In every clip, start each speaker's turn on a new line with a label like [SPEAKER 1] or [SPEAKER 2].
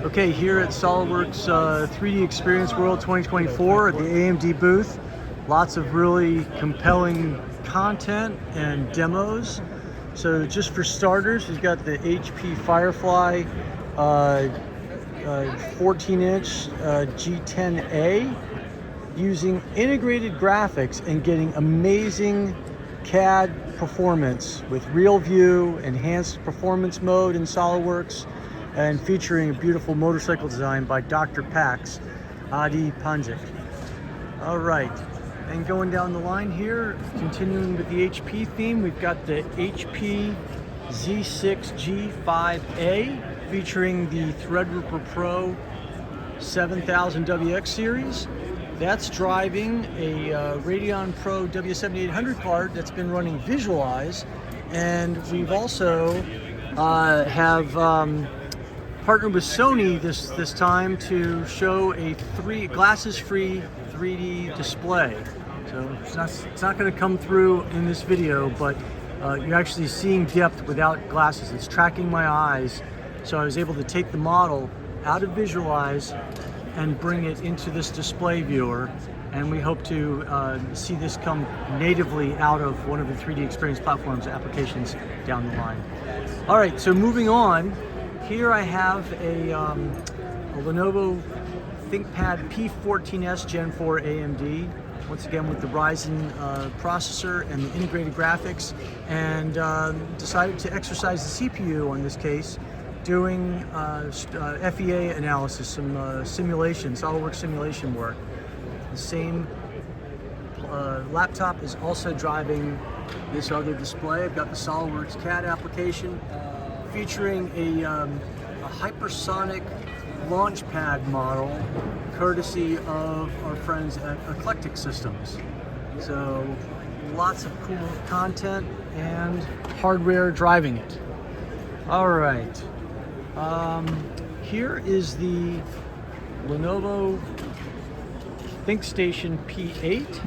[SPEAKER 1] Okay, here at SOLIDWORKS 3D Experience World 2024 at the AMD booth. Lots of really compelling content and demos. So just for starters, we've got the HP Firefly 14-inch G10A using integrated graphics and getting amazing CAD performance with real view, enhanced performance mode in SOLIDWORKS, and featuring a beautiful motorcycle design by Dr. Pax, Adi Panjic. All right, and going down the line here, continuing with the HP theme, we've got the HP Z6G5A featuring the Threadripper Pro 7000WX series. That's driving a Radeon Pro W7800 card that's been running Visualize, and we've also have partnered with Sony this time to show a glasses-free 3D display. So it's not going to come through in this video, but you're actually seeing depth without glasses. It's tracking my eyes, so I was able to take the model out of Visualize and bring it into this display viewer, and we hope to see this come natively out of one of the 3D Experience platforms applications down the line. All right, so moving on, here I have a Lenovo ThinkPad P14S Gen 4 AMD, once again with the Ryzen processor and the integrated graphics, and decided to exercise the CPU on this case, doing FEA analysis, some simulation, SOLIDWORKS simulation work. The same laptop is also driving this other display. I've got the SOLIDWORKS CAD application featuring a hypersonic launchpad model courtesy of our friends at Eclectic Systems. So lots of cool content and hardware driving it. All right. Here is the Lenovo ThinkStation P8,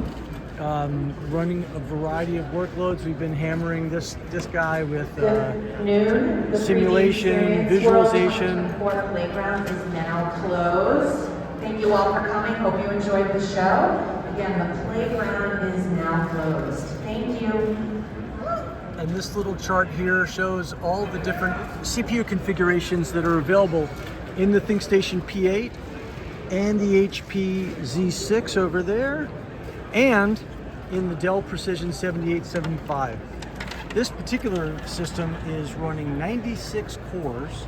[SPEAKER 1] running a variety of workloads. We've been hammering this guy with simulation, visualization.
[SPEAKER 2] The playground is now closed. Thank you all for coming. Hope you enjoyed the show. Again, the playground is now closed. Thank you.
[SPEAKER 1] And this little chart here shows all the different CPU configurations that are available in the ThinkStation P8 and the HP Z6 over there, and in the Dell Precision 7875. This particular system is running 96 cores,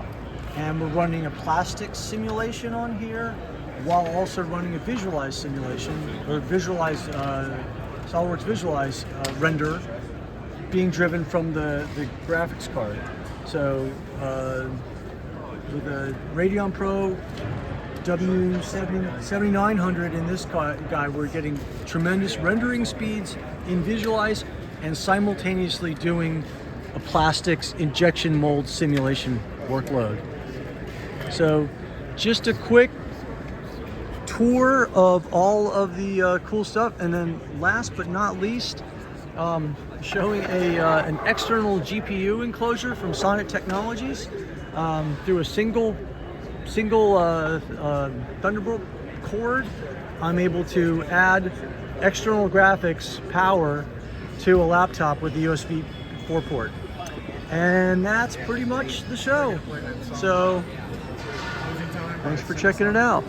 [SPEAKER 1] and we're running a plastic simulation on here while also running a Visualize simulation, or Visualize, SOLIDWORKS Visualize render being driven from the graphics card. So with a Radeon Pro W7900 in this guy, we're getting tremendous rendering speeds in Visualize and simultaneously doing a plastics injection mold simulation workload. So just a quick tour of all of the cool stuff, and then last but not least, showing an external GPU enclosure from Sonnet Technologies through a single Thunderbolt cord. I'm able to add external graphics power to a laptop with the USB 4 port. And that's pretty much the show. So thanks for checking it out.